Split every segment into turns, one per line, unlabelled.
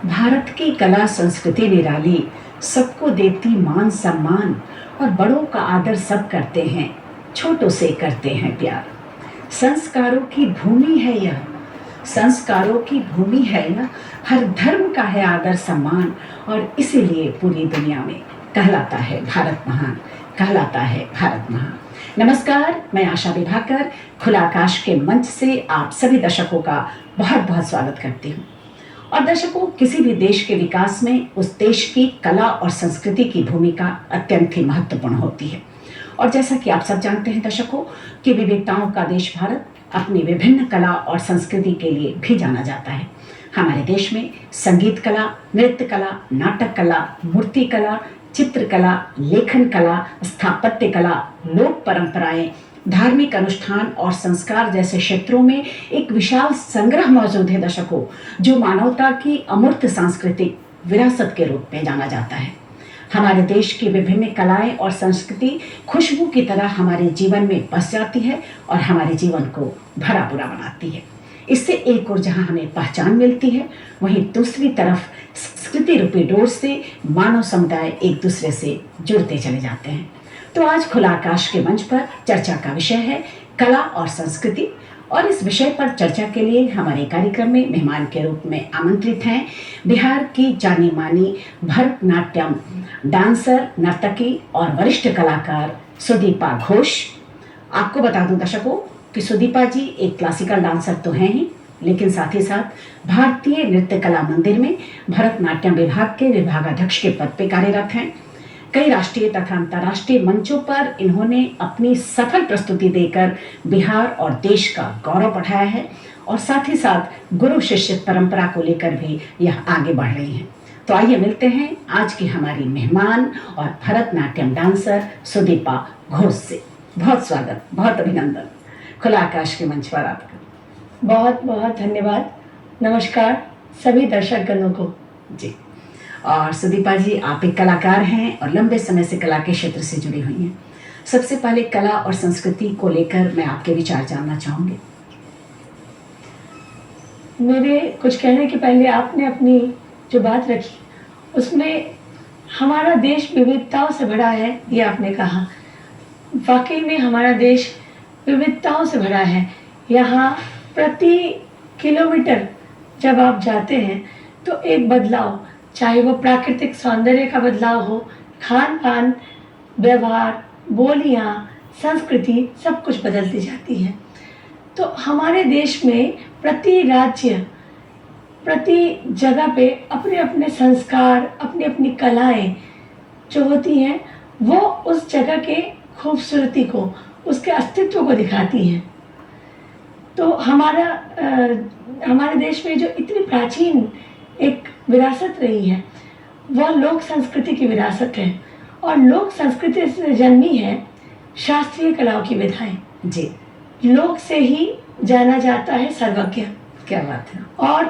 भारत की कला संस्कृति निराली, सबको देती मान सम्मान और बड़ों का आदर सब करते हैं, छोटों से करते हैं प्यार। संस्कारों की भूमि है यह, संस्कारों की भूमि है यह, हर धर्म का है आदर सम्मान और इसीलिए पूरी दुनिया में कहलाता है भारत महान, कहलाता है भारत महान। नमस्कार, मैं आशा विभाकर खुला आकाश के मंच से आप सभी दर्शकों का बहुत बहुत स्वागत करती हूँ। और दर्शकों, किसी भी देश के विकास में उस देश की कला और संस्कृति की भूमिका अत्यंत ही महत्वपूर्ण होती है। और जैसा कि आप सब जानते हैं दर्शकों कि विविधताओं का देश भारत अपनी विभिन्न कला और संस्कृति के लिए भी जाना जाता है। हमारे देश में संगीत कला, नृत्य कला, नाटक कला, मूर्ति कला, चित्रकला, लेखन कला, स्थापत्य कला, लोक परंपराएं, धार्मिक अनुष्ठान और संस्कार जैसे क्षेत्रों में एक विशाल संग्रह मौजूद है दर्शकों, जो मानवता की अमूर्त सांस्कृतिक विरासत के रूप में जाना जाता है। हमारे देश की विभिन्न कलाएं और संस्कृति खुशबू की तरह हमारे जीवन में बस जाती है और हमारे जीवन को भरा पूरा बनाती है। इससे एक और जहां हमें पहचान मिलती है, वहीं दूसरी तरफ संस्कृति रूपी डोर से मानव समुदाय एक दूसरे से जुड़ते चले जाते हैं। तो आज खुला आकाश के मंच पर चर्चा का विषय है कला और संस्कृति, और इस विषय पर चर्चा के लिए हमारे कार्यक्रम में मेहमान के रूप में आमंत्रित हैं बिहार की जानी मानी भरतनाट्यम डांसर, नर्तकी और वरिष्ठ कलाकार सुदीपा घोष। आपको बता दूं दर्शकों कि सुदीपा जी एक क्लासिकल डांसर तो हैं ही, लेकिन साथ ही साथ भारतीय नृत्य कला मंदिर में भरतनाट्यम विभाग के विभागाध्यक्ष के पद पर कार्यरत हैं। कई राष्ट्रीय तथा अंतर्राष्ट्रीय मंचों पर इन्होंने अपनी सफल प्रस्तुति देकर बिहार और देश का गौरव बढ़ाया है, और साथ ही साथ गुरु शिष्य परंपरा को लेकर भी यह आगे बढ़ रही हैं। तो आइए मिलते हैं आज की हमारी मेहमान और भरतनाट्यम डांसर सुदीपा घोष से। बहुत स्वागत, बहुत अभिनंदन खुला आकाश के मंच पर आपका।
बहुत बहुत धन्यवाद। नमस्कार सभी दर्शक गणों को
जी। और सुदीपा जी, आप एक कलाकार हैं और लंबे समय से कला के क्षेत्र से जुड़ी हुई हैं। सबसे पहले कला और संस्कृति को लेकर मैं आपके विचार जानना चाहूंगी।
मेरे कुछ कहने के पहले आपने अपनी जो बात रखी उसमें हमारा देश विविधताओं से भरा है, ये आपने कहा। वाकई में हमारा देश विविधताओं से भरा है। यहाँ प्रति किलोमीटर जब आप जाते हैं तो एक बदलाव, चाहे वो प्राकृतिक सौंदर्य का बदलाव हो, खान पान, व्यवहार, बोलियां, संस्कृति, सब कुछ बदलती जाती है। तो हमारे देश में प्रति राज्य, प्रति जगह पे अपने अपने संस्कार, अपनी अपनी कलाएं जो होती हैं, वो उस जगह के खूबसूरती को, उसके अस्तित्व को दिखाती हैं। तो हमारे देश में जो इतनी प्राचीन एक विरासत रही है, वह लोक संस्कृति की विरासत है, और लोक संस्कृति से जन्मी है शास्त्रीय कलाओं की विधाएं।
जी,
लोक से ही जाना जाता है सर्वज्ञ।
क्या बात है।
और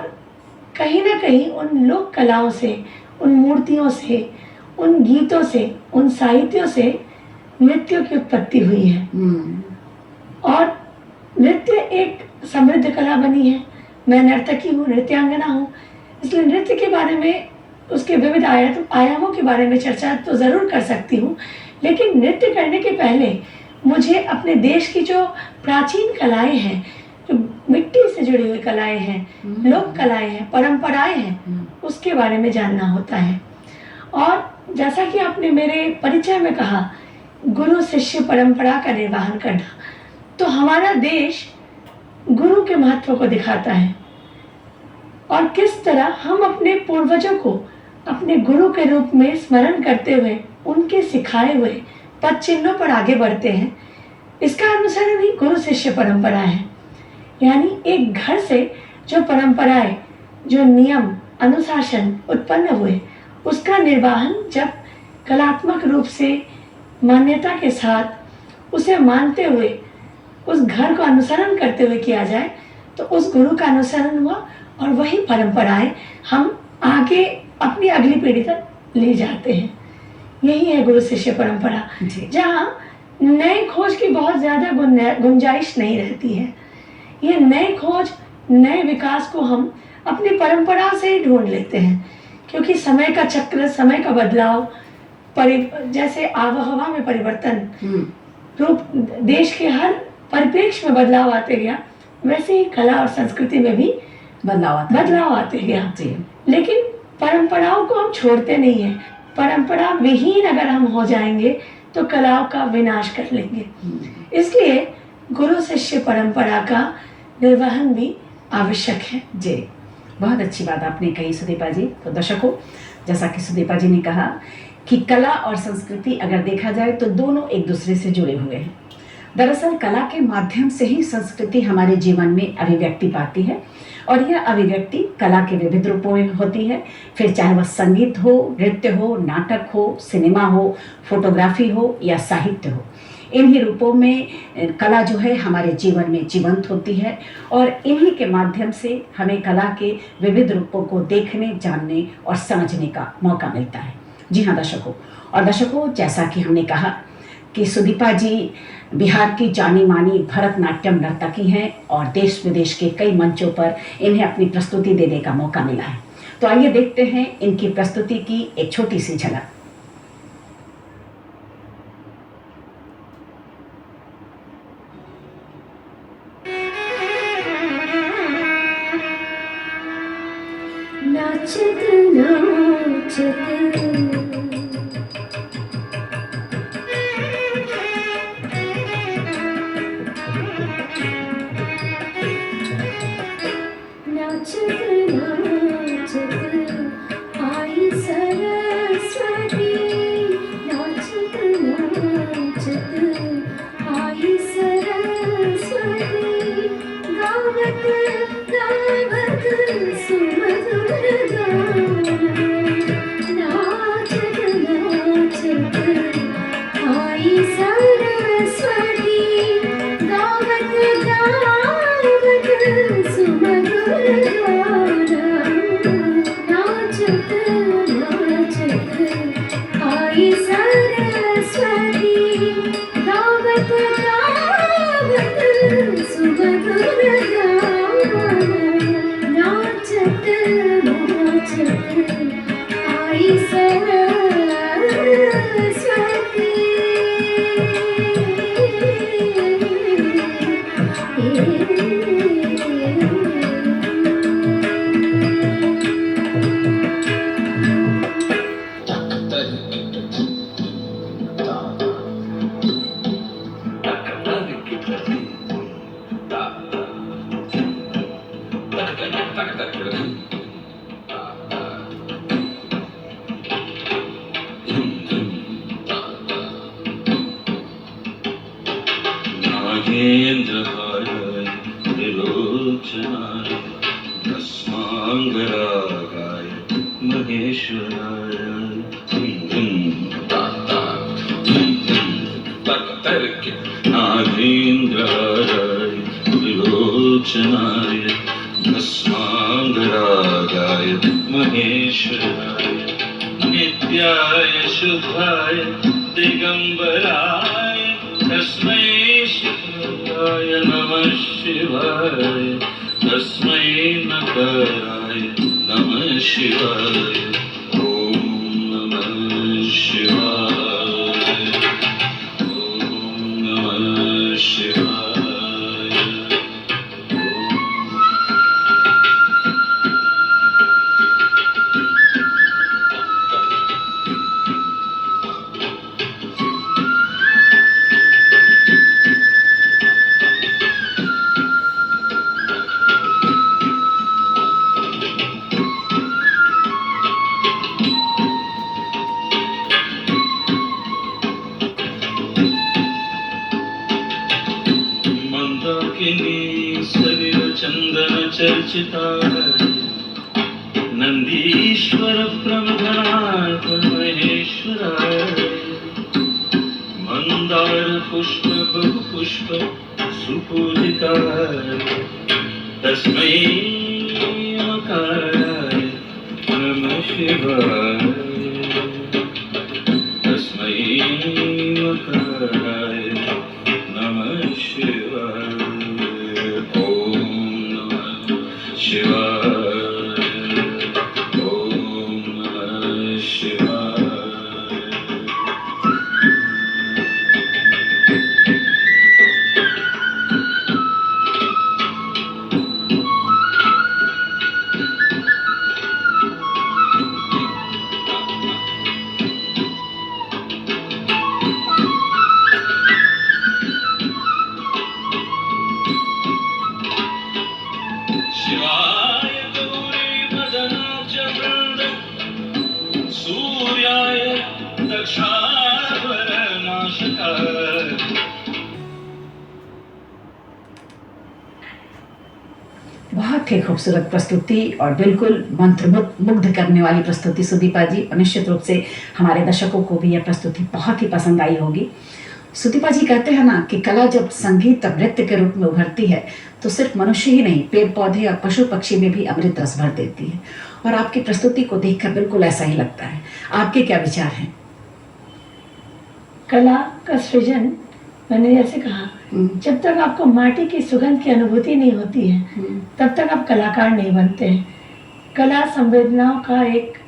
कहीं ना कहीं उन लोक कलाओं से, उन मूर्तियों से, उन गीतों से, उन साहित्यों से नृत्यों की उत्पत्ति हुई है। और नृत्य एक समृद्ध कला बनी है। मैं नर्तकी हूँ, नृत्यांगना हूँ, इसलिए नृत्य के बारे में, उसके विविध आयामों के बारे में चर्चा तो ज़रूर कर सकती हूँ, लेकिन नृत्य करने के पहले मुझे अपने देश की जो प्राचीन कलाएं हैं, जो मिट्टी से जुड़ी हुई कलाएं हैं, लोक कलाएं हैं, परंपराएं हैं, उसके बारे में जानना होता है। और जैसा कि आपने मेरे परिचय में कहा, गुरु शिष्य परंपरा का निर्वहन करना, तो हमारा देश गुरु के महत्व को दिखाता है, और किस तरह हम अपने पूर्वजों को अपने गुरु के रूप में स्मरण करते हुए उनके सिखाए हुए पद चिन्हों पर आगे बढ़ते हैं। इसका अनुसरण ही गुरु शिष्य परंपरा है। यानी एक घर से जो परंपराएं, जो नियम, अनुशासन उत्पन्न हुए, उसका निर्वहन जब कलात्मक रूप से मान्यता के साथ उसे मानते हुए उस घर को अनुसरण करते हुए किया जाए, तो उस गुरु का अनुसरण हुआ, और वही परंपराएं हम आगे अपनी अगली पीढ़ी तक ले जाते हैं। यही है गुरु शिष्य परंपरा, जहाँ नए खोज की बहुत ज़्यादा गुंजाइश नहीं रहती है। ये नए खोज नए विकास को हम अपनी परंपरा से ही ढूंढ लेते हैं, क्योंकि समय का चक्र, समय का बदलाव, जैसे आबोहवा में परिवर्तन, रूप देश के हर परिप्रेक्ष्य में बदलाव आते गया, वैसे ही कला और संस्कृति में भी बदलाव आते गया। लेकिन परंपराओं को हम छोड़ते नहीं हैं। परंपरा विहीन अगर हम हो जाएंगे तो कलाओं का विनाश कर लेंगे। इसलिए गुरु शिष्य परंपरा का निर्वहन भी आवश्यक है।
जी, बहुत अच्छी बात आपने कही सुदीपा जी। तो दर्शकों, जैसा कि सुदीपा जी ने कहा कि कला और संस्कृति अगर देखा जाए तो दोनों एक दूसरे से जुड़े हुए हैं। दरअसल कला के माध्यम से ही संस्कृति हमारे जीवन में अभिव्यक्ति पाती है, और यह अभिव्यक्ति कला के विविध रूपों में होती है। फिर चाहे वह संगीत हो, नृत्य हो, नाटक हो, सिनेमा हो, फोटोग्राफी हो या साहित्य हो, इन्हीं रूपों में कला जो है हमारे जीवन में जीवंत होती है, और इन्हीं के माध्यम से हमें कला के विविध रूपों को देखने, जानने और समझने का मौका मिलता है। जी हाँ दर्शकों, जैसा कि हमने कहा कि सुदीपा जी बिहार की जानी मानी भरतनाट्यम नर्तकी हैं, और देश विदेश के कई मंचों पर इन्हें अपनी प्रस्तुति देने का मौका मिला है। तो आइए देखते हैं इनकी प्रस्तुति की एक छोटी सी झलक।
नाचत नाचत आई सरस्वती, नाचत नाचत आई सरस्वती, गावत गावत सुमधुर गाना, नाचत नाचत आई सरस्वती, गावत गावत सुमधुर गाना, नाचत नाचत आई सरस्वती, गावत गावत सुमधुर गाना, नाचत नाचत आई
नागेन्द्रहाराय त्रिलोचनाय भस्मांगरागाय महेश्वराय नागेन्द्रहाराय त्रिलोचनाय भस्मांगरागाय महेश्वराय नित्याय शुद्धाय दिगंबराय तस्मै शिवाय नमः शिवाय, तस्मै नकाराय नमः शिवाय, ओम नमः शिवाय, ओम नमः शिवाय। चंदन चर्चिताय नंदीश्वर प्रमथनाथ महेश्वराय, मंदार पुष्प बहु पुष्प सुपूजिताय, तस्मै मकाराय नमः शिवाय, तस्मै मकाराय नमः शिवाय, ओम नमः रक्षावरनाशक।
बहुत ही खूबसूरत प्रस्तुति और बिल्कुल मंत्रमुग्ध करने वाली प्रस्तुति सुदीपा जी, और निश्चित रूप से हमारे दर्शकों को भी यह प्रस्तुति बहुत ही पसंद आई होगी। सुदीपा जी कहते हैं ना कि कला जब संगीत और नृत्य के रूप में उभरती है तो सिर्फ मनुष्य ही नहीं, पेड़ पौधे और पशु पक्षी में भी अमृत रस भर देती है। और आपकी प्रस्तुति को देखकर बिल्कुल ऐसा ही लगता है। आपके क्या विचार हैं?
कला का सृजन, मैंने जैसे कहा, जब तक आपको माटी की सुगंध की अनुभूति नहीं होती है तब तक आप कलाकार नहीं बनते हैं। कला संवेदनाओं का एक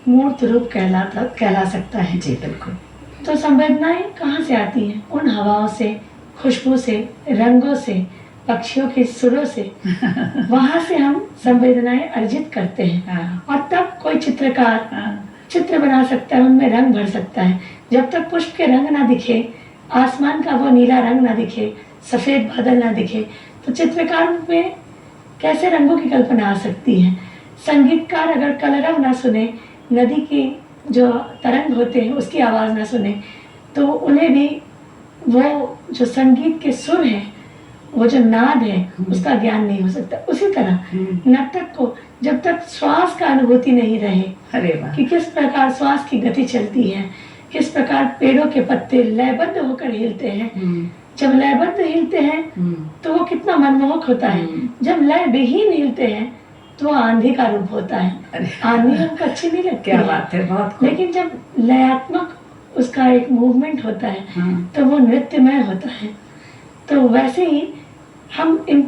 मूर्त रूप कहला सकता है।
जी बिल्कुल।
तो संवेदनाएं कहाँ से आती हैं? उन हवाओं से, खुशबू से, रंगों से, पक्षियों के सुरों से वहां से हम संवेदनाएं अर्जित करते हैं। और तब कोई चित्रकार चित्र बना सकता है, उनमें रंग भर सकता है। जब तक पुष्प के रंग ना दिखे, आसमान का वो नीला रंग ना दिखे, सफेद बादल ना दिखे, तो चित्रकार में कैसे रंगों की कल्पना आ सकती है? संगीतकार अगर कलरव ना सुने, नदी की जो तरंग होते हैं उसकी आवाज़ ना सुने, तो उन्हें भी वो जो संगीत के सुर हैं, वो जो नाद है, उसका ज्ञान नहीं हो सकता। उसी तरह नर्तक को जब तक श्वास का अनुभूति नहीं रहे,
अरे वाह,
कि किस प्रकार श्वास की गति चलती है, किस प्रकार पेड़ों के पत्ते लयबद्ध होकर हिलते हैं, जब लयबद्ध हिलते हैं तो वो कितना मनमोहक होता है। जब लय विहीन हिलते हैं तो वो आंधी का रूप होता है। आंधी हमको अच्छी नहीं लगती।
क्या बात है, बहुत खूब।
लेकिन जब लयात्मक उसका एक मूवमेंट होता है तो वो नृत्यमय होता है। तो वैसे ही हम इन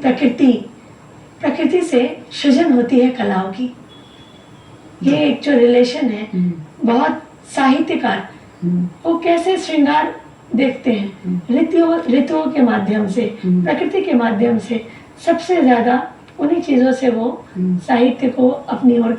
प्रकृति से सृजन होती है कलाओं की। ये एक जो रिलेशन है, बहुत साहित्यकार वो कैसे श्रृंगार देखते हैं ऋतुओं के माध्यम से, प्रकृति के माध्यम से, सबसे ज्यादा उन्हीं चीजों से वो साहित्य को अपनी ओर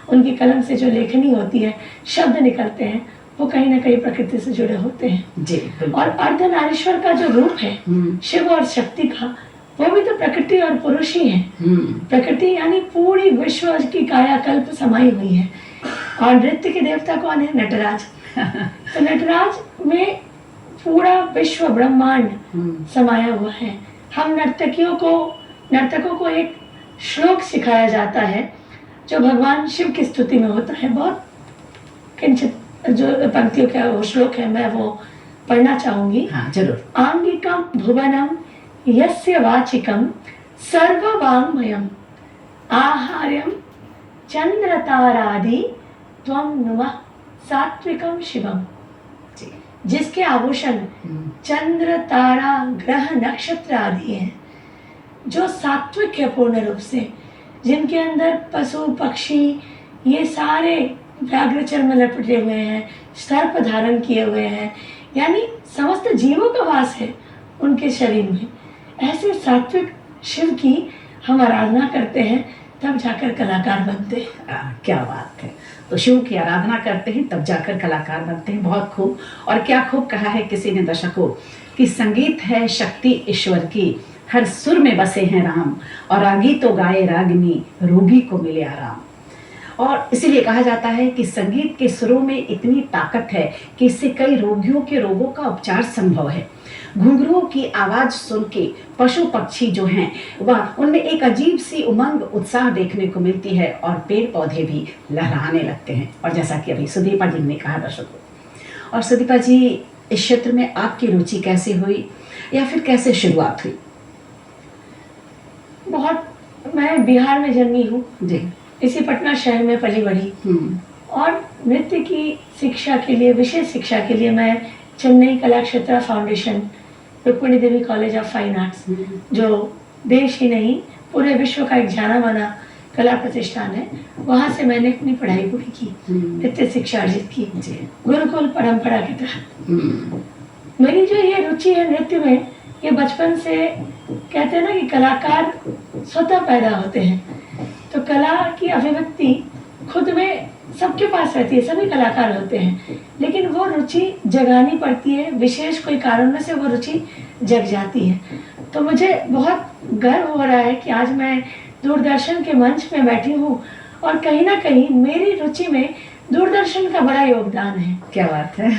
उनकी कलम से जो लेखनी होती है, शब्द निकलते हैं, वो कहीं ना कहीं प्रकृति से जुड़े होते हैं।
जी,
और अर्धनारीश्वर का जो रूप है शिव और शक्ति का, वो भी तो प्रकृति और पुरुष ही है। प्रकृति यानी पूरी विश्व की कायाकल्प समाई हुई है। और नृत्य के देवता कौन है? नटराज। तो नटराज में पूरा विश्व ब्रह्मांड समाया हुआ है। हम नर्तकों को एक श्लोक सिखाया जाता है जो भगवान शिव की स्तुति में होता है। बहुत किंचित जो पंक्तियों का वो श्लोक है, मैं वो पढ़ना चाहूंगी।
हाँ, जरूर।
आंगिकम भुवनम यस्य वाचिकम सर्ववाङ्मयम् आहार्यम चंद्रतारादि त्वं नुमः सात्विकम शिवम। जिसके आभूषण चंद्र, तारा, ग्रह, नक्षत्र आदि हैं, जो सात्विक है पूर्ण रूप से, जिनके अंदर पशु पक्षी ये सारे व्याघ्रचर्म में लपटे हुए हैं, सर्प धारण किए हुए हैं, यानी समस्त जीवों का वास है उनके शरीर में। ऐसे सात्विक शिव की हम आराधना करते हैं, तब जाकर कलाकार बनते हैं।
क्या बात है। तो शिव की आराधना करते हैं तब जाकर कलाकार बनते हैं। बहुत खूब। और क्या खूब कहा है किसी ने दर्शकों कि संगीत है शक्ति ईश्वर की, हर सुर में बसे हैं राम, और रागी तो गाए रागिनी, रोगी को मिले आराम। और इसीलिए कहा जाता है कि संगीत के सुरों में इतनी ताकत है कि इससे कई रोगियों के रोगों का उपचार संभव है। घुंघरुओं की आवाज सुन के पशु पक्षी जो हैं वह उनमें एक अजीब सी उमंग उत्साह देखने को मिलती है, और पेड़ पौधे भी लहराने लगते हैं। और जैसा कि अभी सुदीपा जी ने कहा दर्शकों, और सुदीपा जी इस क्षेत्र में आपकी रुचि कैसे हुई या फिर कैसे शुरुआत हुई?
मैं बिहार में जन्मी हूँ
जी,
इसी पटना शहर में पली बड़ी, और नृत्य की शिक्षा के लिए, विशेष शिक्षा के लिए मैं चेन्नई कला क्षेत्र foundation, Rukmini Devi college of fine arts, जो देश ही नहीं पूरे विश्व का एक जाना माना कला प्रतिष्ठान है, वहाँ से मैंने अपनी पढ़ाई पूरी की, नृत्य शिक्षा अर्जित की गुरुकुल परंपरा के तहत। मेरी जो ये रुचि है नृत्य में, ये बचपन से, कहते हैं ना कि कलाकार स्वतः पैदा होते हैं, तो कला की अभिव्यक्ति खुद में सबके पास रहती है, सभी कलाकार होते हैं, लेकिन वो रुचि जगानी पड़ती है, विशेष कोई कारणों से वो रुचि जग जाती है। तो मुझे बहुत गर्व हो रहा है कि आज मैं दूरदर्शन के मंच में बैठी हूँ, और कहीं ना कहीं मेरी रुचि में दूरदर्शन का बड़ा योगदान है।
क्या बात है।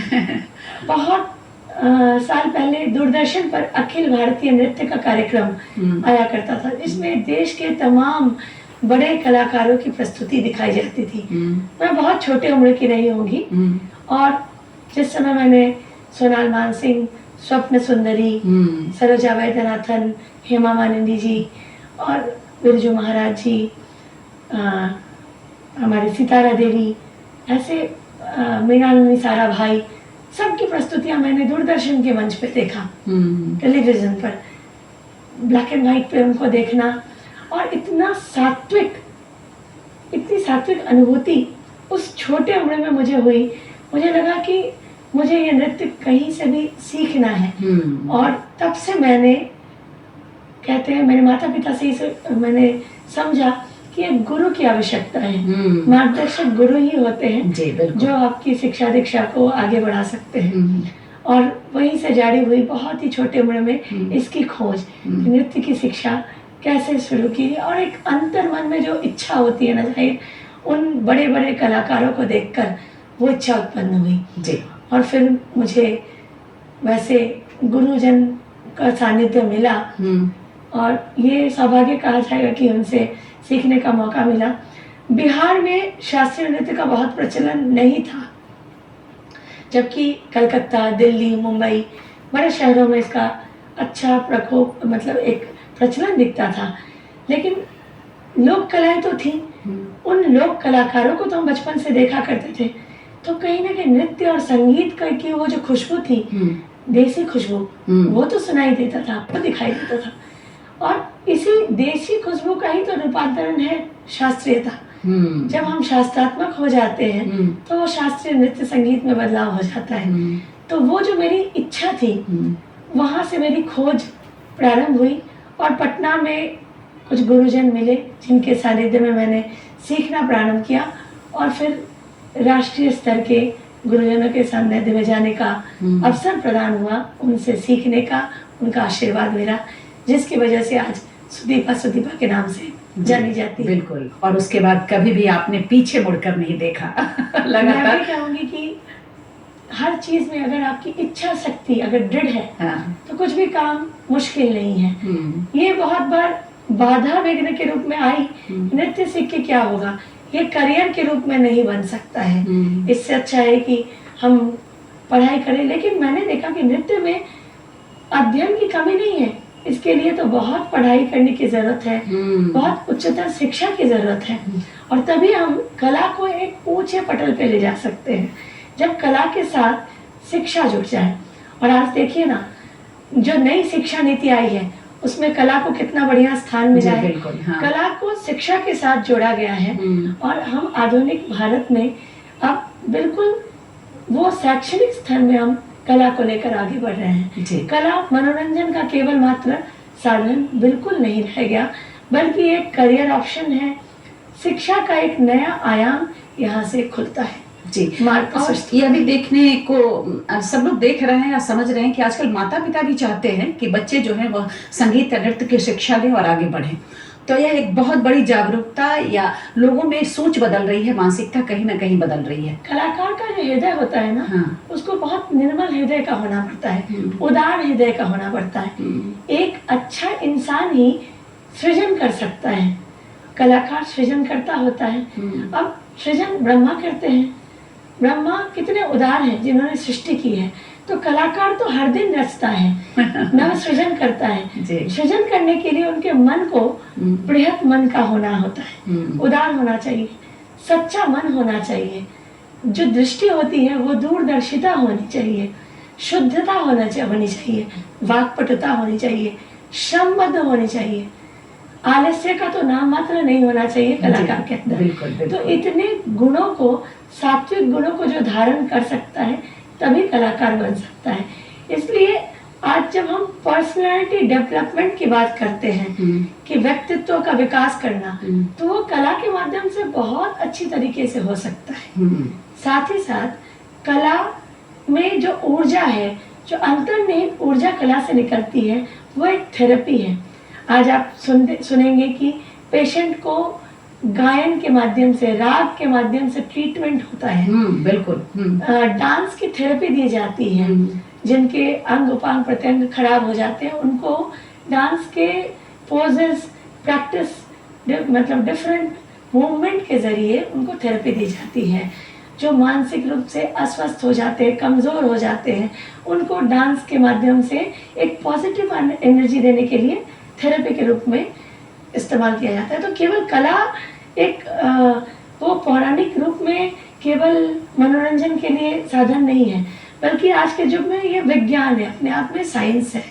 बहुत साल पहले दूरदर्शन पर अखिल भारतीय नृत्य का कार्यक्रम आया करता था। इसमें देश के तमाम बड़े कलाकारों की प्रस्तुति दिखाई जाती थी। मैं बहुत छोटे उम्र की रही होंगी और जिस समय मैंने सोनाल मानसिंह, स्वप्न सुंदरी, सरोजा वैद्यनाथन, हेमा मालिनी जी और बिरजू महाराज जी, हमारी सितारा देवी, ऐसे मृणालिनी सारा भाई, सबकी प्रस्तुतियां मैंने दूरदर्शन के मंच पे देखा, टेलीविजन पर, ब्लैक एंड व्हाइट पे उनको देखना, और इतनी सात्विक अनुभूति उस छोटे उम्र में मुझे हुई। मुझे लगा कि मुझे ये नृत्य कहीं से भी सीखना है। और तब से मैंने, कहते हैं मेरे माता पिता से ही मैंने समझा कि एक गुरु की आवश्यकता है। मार्गदर्शक गुरु ही होते हैं जो आपकी शिक्षा दीक्षा को आगे बढ़ा सकते हैं। और वहीं से जारी हुई बहुत ही छोटे उम्र में इसकी खोज, नृत्य की शिक्षा कैसे शुरू की, और एक अंतर मन में जो इच्छा होती है ना, जाहिर उन बड़े बड़े कलाकारों को देखकर वो इच्छा उत्पन्न हुई जी। और फिर मुझे वैसे गुरुजन का सानिध्य मिला और ये सौभाग्य कहा जाएगा कि उनसे सीखने का मौका मिला। बिहार में शास्त्रीय नृत्य का बहुत प्रचलन नहीं था, जबकि कलकत्ता, दिल्ली, मुंबई, बड़े शहरों में इसका अच्छा प्रकोप, मतलब एक प्रचलन दिखता था। लेकिन लोक कलाएं तो थी, उन लोक कलाकारों को तो हम बचपन से देखा करते थे। तो कहीं ना कहीं नृत्य और संगीत की वो जो खुशबू थी, देसी खुशबू, वो तो सुनाई देता था, वो दिखाई देता था। और इसी देसी खुशबू का ही तो रूपांतरण है शास्त्रीयता। जब हम शास्त्रात्मक हो जाते हैं तो वो शास्त्रीय नृत्य संगीत में बदलाव हो जाता है। तो वो जो मेरी इच्छा थी, वहाँ से मेरी खोज प्रारंभ हुई और पटना में कुछ गुरुजन मिले जिनके सानिध्य में मैंने सीखना प्रारंभ किया। और फिर राष्ट्रीय स्तर के गुरुजनों के सानिध्य में जाने का अवसर प्रदान हुआ, उनसे सीखने का, उनका आशीर्वाद मिला, जिसकी वजह से आज सुदीपा के नाम से जानी जाती है।
बिल्कुल। और उसके बाद कभी भी आपने पीछे मुड़कर नहीं देखा। लगातार
मैं भी कहूँगी कि हर चीज में अगर आपकी इच्छा शक्ति अगर दृढ़ है, तो कुछ भी काम मुश्किल नहीं है। ये बहुत बार बाधा विघ्न के रूप में आई, नृत्य सीख के क्या होगा, ये करियर के रूप में नहीं बन सकता है। इससे अच्छा है कि हम पढ़ाई करें। लेकिन मैंने देखा कि नृत्य में अध्ययन की कमी नहीं है, इसके लिए तो बहुत पढ़ाई करने की जरूरत है, बहुत उच्चतर शिक्षा की जरूरत है। और तभी हम कला को एक ऊंचे पटल पे ले जा सकते हैं, जब कला के साथ शिक्षा जुड़ जाए। और आज देखिए ना, जो नई शिक्षा नीति आई है उसमें कला को कितना बढ़िया स्थान मिला है।
हाँ।
कला को शिक्षा के साथ जोड़ा गया है। और हम आधुनिक भारत में अब बिल्कुल वो शैक्षणिक स्तर में हम कला को लेकर आगे बढ़ रहे हैं। कला मनोरंजन का केवल मात्र साधन बिल्कुल नहीं रह गया, बल्कि एक करियर ऑप्शन है। शिक्षा का एक नया आयाम यहाँ से खुलता है
जी। और ये अभी देखने को सब लोग देख रहे हैं या समझ रहे हैं कि आजकल माता पिता भी चाहते हैं कि बच्चे जो हैं वह संगीत नृत्य की शिक्षा लें और आगे बढ़ें। तो यह एक बहुत बड़ी जागरूकता या लोगों में सोच बदल रही है, मानसिकता कहीं ना कहीं बदल रही है।
कलाकार का जो हृदय होता है ना, उसको बहुत निर्मल हृदय का होना पड़ता है, उदार हृदय का होना पड़ता है। एक अच्छा इंसान ही सृजन कर सकता है, कलाकार सृजन करता होता है। अब सृजन ब्रह्मा करते हैं, ब्रह्मा कितने उदार हैं जिन्होंने सृष्टि की है। तो कलाकार तो हर दिन रचता है, नव सृजन करता है। सृजन करने के लिए उनके मन को बृहत मन का होना होता है, उदार होना चाहिए, सच्चा मन होना चाहिए। जो दृष्टि होती है वो दूरदर्शिता होनी चाहिए, शुद्धता होनी चाहिए, वाक्पटुता होनी चाहिए, श्रमबद्ध होनी चाहिए। आलस्य का तो नाम मात्र नहीं होना चाहिए कलाकार के अंदर। तो इतने गुणों को, सात्विक गुणों को जो धारण कर सकता है तभी कलाकार बन सकता है। इसलिए आज जब हम पर्सनालिटी डेवलपमेंट की बात करते हैं कि व्यक्तित्व का विकास करना, तो वो कला के माध्यम से बहुत अच्छी तरीके से हो सकता है। साथ ही साथ कला में जो ऊर्जा है, जो अंतर्निहित ऊर्जा कला से निकलती है, वो एक थेरेपी है। आज आप सुनेंगे कि पेशेंट को गायन के माध्यम से, राग के माध्यम से ट्रीटमेंट होता है।
बिल्कुल।
डांस की थेरेपी दी जाती है। जिनके अंग उपांग प्रत्यंग खराब हो जाते हैं उनको डांस के पोजेस प्रैक्टिस मतलब डिफरेंट मूवमेंट के जरिए उनको थेरेपी दी जाती है। जो मानसिक रूप से अस्वस्थ हो जाते हैं, कमज़ोर हो जाते हैं, उनको डांस के माध्यम से एक पॉजिटिव एनर्जी देने के लिए थेरेपी के रूप में इस्तेमाल किया जाता है। तो केवल कला एक वो पौराणिक रूप में केवल मनोरंजन के लिए साधन नहीं है, बल्कि आज के युग में ये विज्ञान है, अपने आप में साइंस है,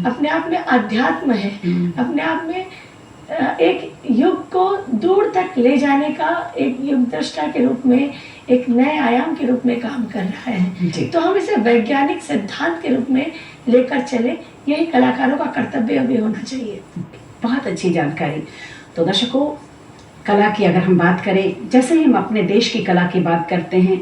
अपने आप में अध्यात्म है, अपने आप में एक युग को दूर तक ले जाने का एक युग दृष्टा के रूप में, एक नए आयाम के रूप में काम कर रहा है। तो हम इसे वैज्ञानिक सिद्धांत के रूप में लेकर चले, यही कलाकारों का कर्तव्य भी होना चाहिए।
बहुत अच्छी जानकारी। तो दर्शकों, कला की अगर हम बात करें, जैसे ही हम अपने देश की कला की बात करते हैं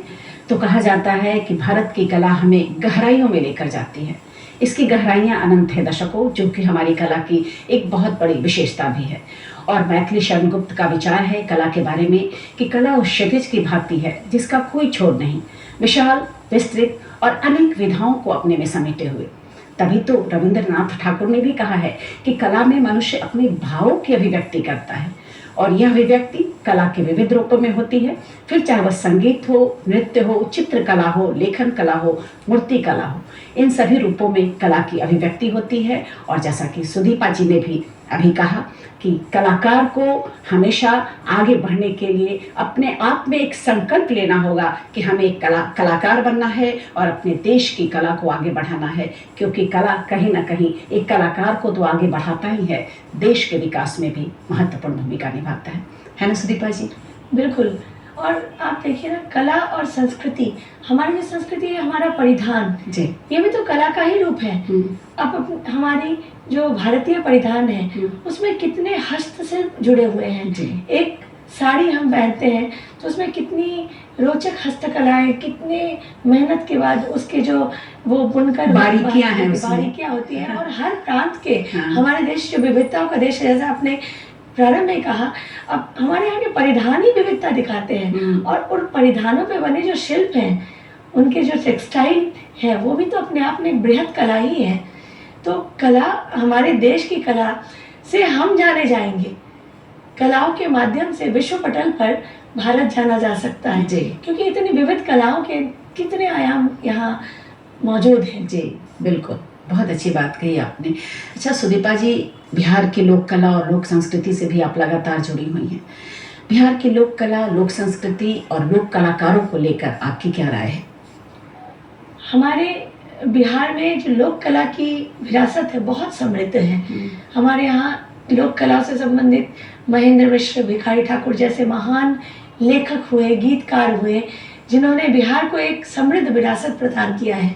तो कहा जाता है कि भारत की कला हमें गहराइयों में लेकर जाती है। इसकी गहराइयाँ अनंत है दर्शकों, जो कि हमारी कला की एक बहुत बड़ी विशेषता भी है। और मैथिली शरण गुप्त का विचार है कला के बारे में कि कला उस क्षितिज की भांति है जिसका कोई छोर नहीं, विशाल, विस्तृत और अनेक विधाओं को अपने में समेटे हुए। तभी तो रविंद्रनाथ ठाकुर ने भी कहा है कि कला में मनुष्य अपने भावों की अभिव्यक्ति करता है, और यह अभिव्यक्ति कला के विविध रूपों में होती है। फिर चाहे वह संगीत हो, नृत्य हो, चित्रकला हो, लेखन कला हो, मूर्ति कला हो, इन सभी रूपों में कला की अभिव्यक्ति होती है। और जैसा कि सुदीपा जी ने भी अभी कहा कि कलाकार को हमेशा आगे बढ़ने के लिए अपने आप में एक संकल्प लेना होगा कि हमें एक कलाकार बनना है और अपने देश की कला को आगे बढ़ाना है, क्योंकि कला कहीं ना कहीं एक कलाकार को तो आगे बढ़ाता ही है, देश के विकास में भी महत्वपूर्ण भूमिका निभाता है ना सुदीपा जी?
बिल्कुल। और आप देखिए ना, कला और संस्कृति, हमारी जो संस्कृति है, हमारा परिधान
जी,
ये भी तो कला का ही रूप है। अब हमारी जो भारतीय परिधान है उसमें कितने हस्तशिल्प जुड़े हुए हैं। एक साड़ी हम पहनते हैं तो उसमें कितनी रोचक हस्तकलाएं, कितने मेहनत के बाद उसके जो वो बुनकर
बारीकियां हैं,
बारीकियां होती हैं। और हर प्रांत के, हमारे देश जो विविधताओं का देश है, जैसा आपने प्रारंभ में कहा, अब हमारे यहाँ के परिधान ही विविधता दिखाते हैं। और उन परिधानों पे बने जो शिल्प हैं, उनके जो टेक्सटाइल है, वो भी तो अपने आप में एक बृहद कला ही है। तो कला, हमारे देश की कला से हम जाने जाएंगे, कलाओं के माध्यम से विश्व पटल पर भारत जाना जा सकता है
जी,
क्योंकि इतनी विविध कलाओं के कितने आयाम यहाँ मौजूद हैं।
जी बिल्कुल, बहुत अच्छी बात कही आपने। अच्छा सुदीपा जी, बिहार की लोक कला और लोक संस्कृति से भी आप लगातार जुड़ी हुई हैं। बिहार की लोक कला, लोक संस्कृति और लोक कलाकारों को लेकर आपकी क्या राय है?
हमारे बिहार में जो लोक कला की विरासत है बहुत समृद्ध है। हमारे यहाँ लोक कला से संबंधित महेंद्र मिश्र, भिखारी ठाकुर जैसे महान लेखक हुए, गीतकार हुए, जिन्होंने बिहार को एक समृद्ध विरासत प्रदान किया है।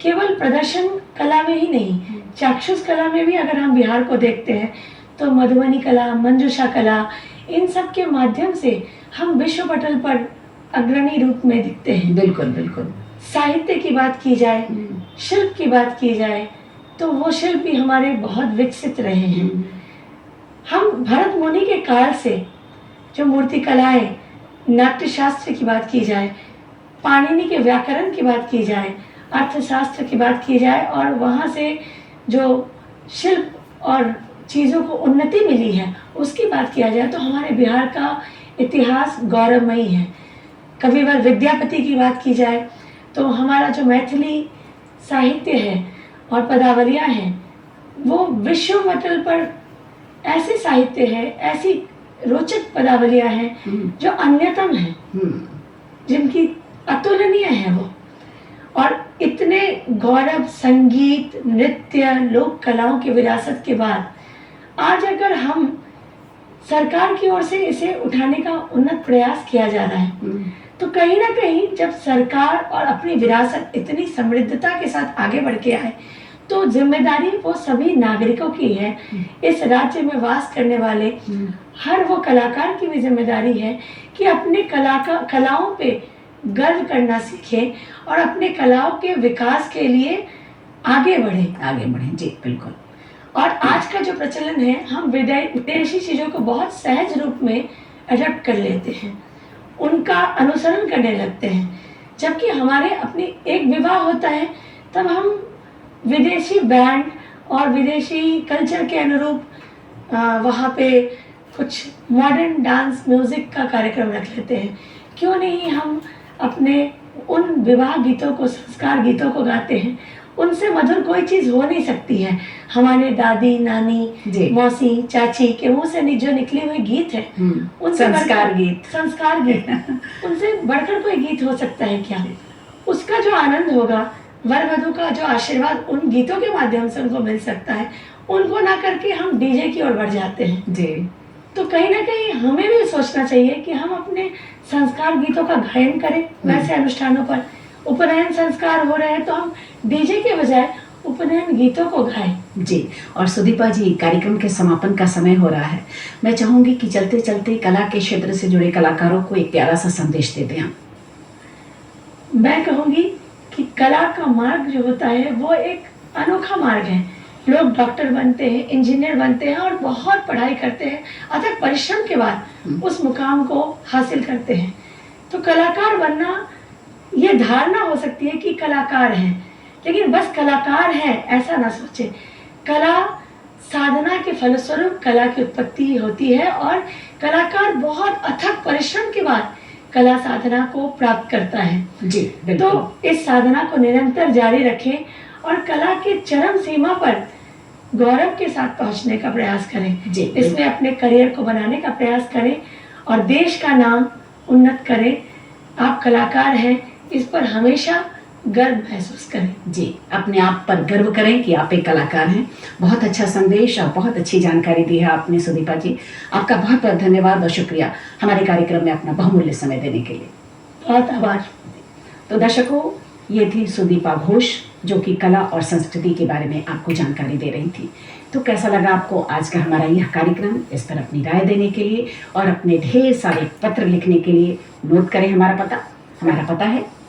केवल प्रदर्शन कला में ही नहीं, चाक्षुष कला में भी अगर हम बिहार को देखते हैं तो मधुबनी कला, मंजूषा कला, इन सब के माध्यम से हम विश्व पटल पर अग्रणी रूप में दिखते हैं।
बिल्कुल बिल्कुल।
साहित्य की बात की जाए, शिल्प की बात की जाए, तो वो शिल्प भी हमारे बहुत विकसित रहे हैं। हम भरत मुनि के काल से जो मूर्ति कलाएं, नाट्य शास्त्र की बात की जाए, पाणिनि के व्याकरण की बात की जाए, अर्थशास्त्र की बात की जाए, और वहाँ से जो शिल्प और चीज़ों को उन्नति मिली है उसकी बात किया जाए, तो हमारे बिहार का इतिहास गौरवमयी है। कविवर विद्यापति की बात की जाए तो हमारा जो मैथिली साहित्य है और पदावलियाँ हैं, वो विश्व पटल पर ऐसे साहित्य है, ऐसी रोचक पदावलियाँ हैं जो अन्यतम हैं, जिनकी अतुलनीय है वो। और इतने गौरव संगीत, नृत्य, लोक कलाओं की विरासत के बाद आज अगर हम सरकार की ओर से इसे उठाने का उन्नत प्रयास किया जा रहा है, तो कहीं ना कहीं जब सरकार और अपनी विरासत इतनी समृद्धता के साथ आगे बढ़ के आए, तो जिम्मेदारी वो सभी नागरिकों की है। इस राज्य में वास करने वाले हर वो कलाकार की भी जिम्मेदारी है कि अपने कलाओं पे गर्व करना सीखें और अपने कलाओं के विकास के लिए आगे बढ़ें। जी बिल्कुल। और आज का जो प्रचलन है, हम विदेशी चीज़ों को बहुत सहज रूप में अडॉप्ट कर लेते हैं, उनका अनुसरण करने लगते हैं। जबकि हमारे अपनी एक विवाह होता है तब हम विदेशी बैंड और विदेशी कल्चर के अनुरूप वहाँ पे कुछ मॉडर्न डांस म्यूज़िक का कार्यक्रम रख लेते हैं। क्यों नहीं हम अपने उन विवाह गीतों को, संस्कार गीतों को गाते हैं? उनसे मधुर कोई चीज़ हो नहीं सकती है। हमारे दादी, नानी,
जी।
मौसी, चाची के मुंह से जो निकले हुए गीत है, उनसे
संस्कार
बढ़कर-
गीत।
संस्कार गीत उनसे बढ़कर कोई गीत हो सकता है क्या? उसका जो आनंद होगा, वर वधु का जो आशीर्वाद उन गीतों के माध्यम से उनको मिल सकता है, उनको ना करके हम डीजे की ओर बढ़ जाते हैं।
जी।
तो कहीं ना कहीं हमें भी सोचना चाहिए कि हम अपने संस्कार गीतों का गायन करें। वैसे अनुष्ठानों पर उपनयन संस्कार हो रहे हैं तो हम डीजे के बजाय उपनयन गीतों को गाएं।
जी। और सुदीपा जी, कार्यक्रम के समापन का समय हो रहा है। मैं चाहूंगी कि चलते चलते कला के क्षेत्र से जुड़े कलाकारों को एक प्यारा सा संदेश दे दें आप।
मैं कहूँगी कि कला का मार्ग जो होता है वो एक अनोखा मार्ग है। लोग डॉक्टर बनते हैं, इंजीनियर बनते हैं और बहुत पढ़ाई करते हैं, अथक परिश्रम के बाद उस मुकाम को हासिल करते हैं। तो कलाकार बनना, ये धारणा हो सकती है कि कलाकार हैं, लेकिन बस कलाकार हैं ऐसा ना सोचे। कला साधना के फलस्वरूप कला की उत्पत्ति होती है और कलाकार बहुत अथक परिश्रम के बाद कला साधना को प्राप्त करता है।
जी, बिल्कुल।
तो इस साधना को निरंतर जारी रखें और कला के चरम सीमा पर गौरव के साथ पहुंचने का प्रयास करें।
जी,
इसमें अपने करियर को बनाने का प्रयास करें और देश का नाम उन्नत करें। आप कलाकार हैं, इस पर हमेशा गर्व महसूस करें।
जी, अपने आप पर गर्व करें कि आप एक कलाकार हैं। बहुत अच्छा संदेश और बहुत अच्छी जानकारी दी है आपने सुदीपा जी। आपका बहुत बहुत धन्यवाद और शुक्रिया हमारे कार्यक्रम में अपना बहुमूल्य समय देने के लिए।
बहुत आभार।
तो दर्शकों, ये थी सुदीपा घोष जो कि कला और संस्कृति के बारे में आपको जानकारी दे रही थी। तो कैसा लगा आपको आज का हमारा यह कार्यक्रम? इस पर अपनी राय देने के लिए और अपने ढेर सारे पत्र लिखने के लिए नोट करें हमारा पता है